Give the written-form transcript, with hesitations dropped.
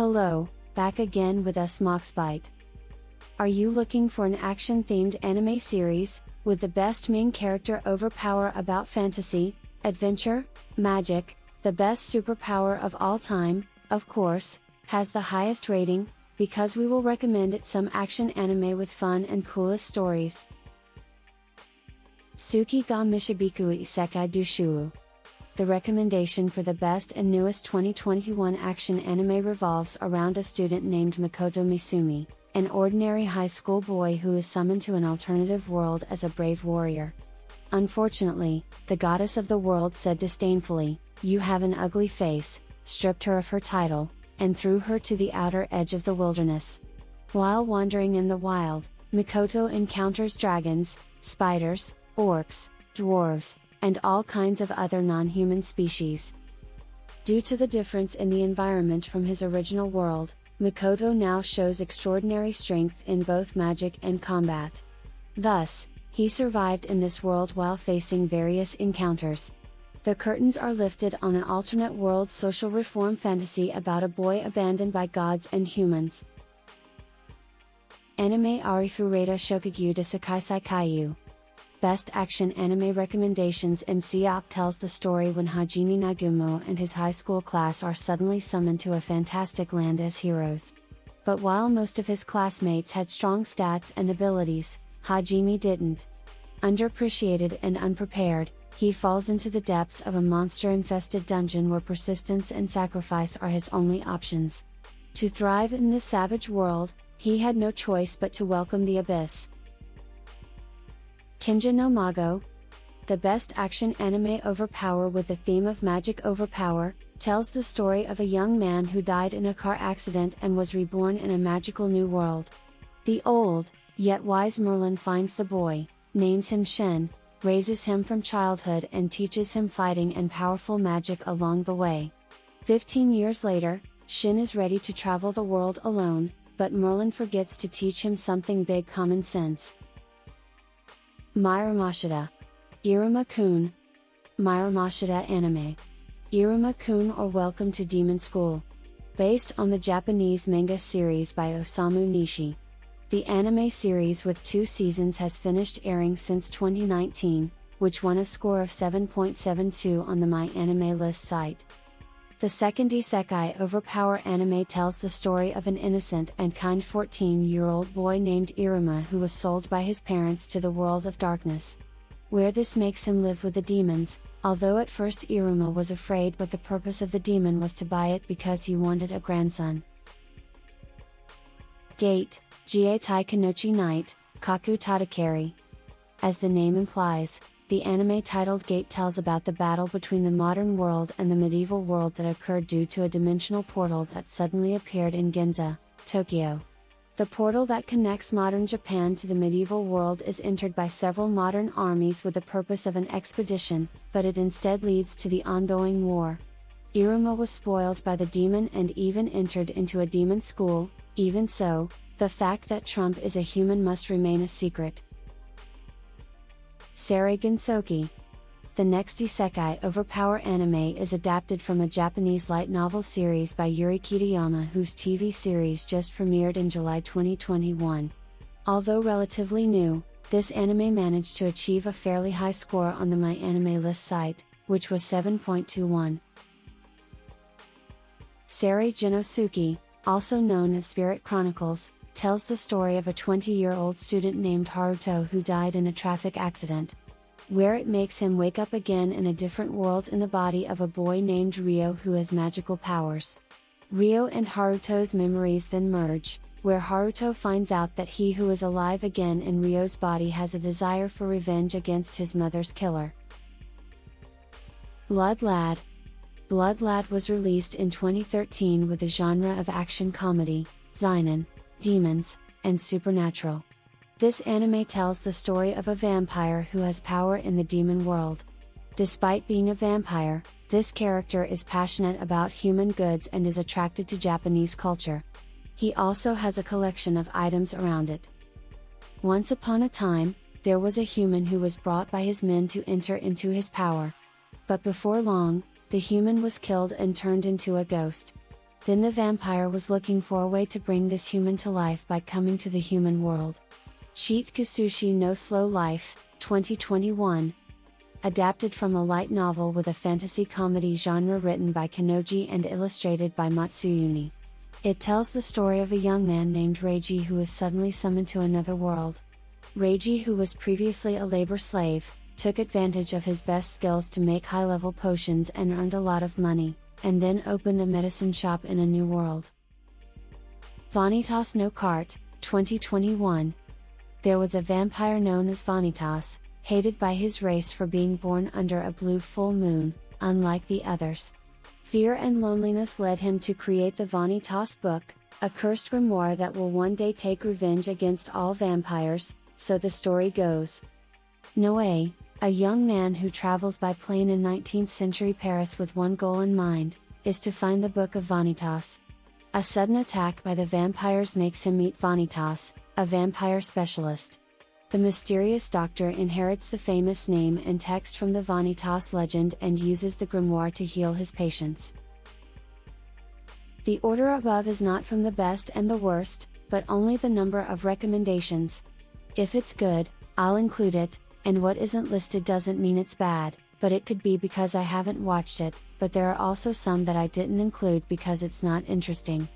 Hello, back again with us Moxbite. Are you looking for an action-themed anime series, with the best main character Overpower about fantasy, adventure, magic, the best superpower of all time, of course, has the highest rating, because we will recommend it some action anime with fun and coolest stories. Tsuki ga Mishibiku Isekai Dushuu. The recommendation for the best and newest 2021 action anime revolves around a student named Makoto Misumi, an ordinary high school boy who is summoned to an alternative world as a brave warrior. Unfortunately, the goddess of the world said disdainfully, "You have an ugly face," stripped her of her title, and threw her to the outer edge of the wilderness. While wandering in the wild, Makoto encounters dragons, spiders, orcs, dwarves, and all kinds of other non-human species. Due to the difference in the environment from his original world, Makoto now shows extraordinary strength in both magic and combat. Thus, he survived in this world while facing various encounters. The curtains are lifted on an alternate world social reform fantasy about a boy abandoned by gods and humans. Anime Arifureta Shokugyu de Sakai Saikaiyu. Best Action Anime Recommendations. MCOP tells the story when Hajime Nagumo and his high school class are suddenly summoned to a fantastic land as heroes. But while most of his classmates had strong stats and abilities, Hajime didn't. Underappreciated and unprepared, he falls into the depths of a monster-infested dungeon where persistence and sacrifice are his only options. To thrive in this savage world, he had no choice but to welcome the abyss. Kinja no Mago. The best action anime Overpower with the theme of magic. Overpower tells the story of a young man who died in a car accident and was reborn in a magical new world. The old, yet wise Merlin finds the boy, names him Shen, raises him from childhood and teaches him fighting and powerful magic along the way. 15 years later, Shen is ready to travel the world alone, but Merlin forgets to teach him something big: common sense. Miramashita. Iruma-kun. Miramashita Anime. Iruma-kun or Welcome to Demon School. Based on the Japanese manga series by Osamu Nishi. The anime series with 2 seasons has finished airing since 2019, which won a score of 7.72 on the MyAnimeList site. The second isekai Overpower anime tells the story of an innocent and kind 14-year-old boy named Iruma who was sold by his parents to the world of darkness, where this makes him live with the demons, although at first Iruma was afraid, but the purpose of the demon was to buy it because he wanted a grandson. Gate, Jietai Kanochi Night, Kaku Tadakari. As the name implies, the anime titled Gate tells about the battle between the modern world and the medieval world that occurred due to a dimensional portal that suddenly appeared in Ginza, Tokyo. The portal that connects modern Japan to the medieval world is entered by several modern armies with the purpose of an expedition, but it instead leads to the ongoing war. Iruma was spoiled by the demon and even entered into a demon school. Even so, the fact that Trump is a human must remain a secret. Seirei Soki. The next isekai Overpower anime is adapted from a Japanese light novel series by Yuri Kitayama, whose TV series just premiered in July 2021. Although relatively new, this anime managed to achieve a fairly high score on the MyAnimeList site, which was 7.21. Seirei Genosuke, also known as Spirit Chronicles, tells the story of a 20-year-old student named Haruto who died in a traffic accident, where it makes him wake up again in a different world in the body of a boy named Ryo who has magical powers. Ryo and Haruto's memories then merge, where Haruto finds out that he who is alive again in Ryo's body has a desire for revenge against his mother's killer. Blood Lad. Blood Lad was released in 2013 with the genre of action comedy, seinen, demons, and supernatural. This anime tells the story of a vampire who has power in the demon world. Despite being a vampire, this character is passionate about human goods and is attracted to Japanese culture. He also has a collection of items around it. Once upon a time, there was a human who was brought by his men to enter into his power. But before long, the human was killed and turned into a ghost. Then the vampire was looking for a way to bring this human to life by coming to the human world. Cheat Kusushi no Slow Life, 2021. Adapted from a light novel with a fantasy comedy genre written by Kanoji and illustrated by Matsuyumi. It tells the story of a young man named Reiji who is suddenly summoned to another world. Reiji, who was previously a labor slave, took advantage of his best skills to make high-level potions and earned a lot of money, and then opened a medicine shop in a new world. Vanitas no Cart, 2021. There was a vampire known as Vanitas, hated by his race for being born under a blue full moon, unlike the others. Fear and loneliness led him to create the Vanitas book, a cursed grimoire that will one day take revenge against all vampires, so the story goes. Noé, a young man who travels by plane in 19th century Paris with one goal in mind, is to find the Book of Vanitas. A sudden attack by the vampires makes him meet Vanitas, a vampire specialist. The mysterious doctor inherits the famous name and text from the Vanitas legend and uses the grimoire to heal his patients. The order above is not from the best and the worst, but only the number of recommendations. If it's good, I'll include it, and what isn't listed doesn't mean it's bad, but it could be because I haven't watched it, but there are also some that I didn't include because it's not interesting.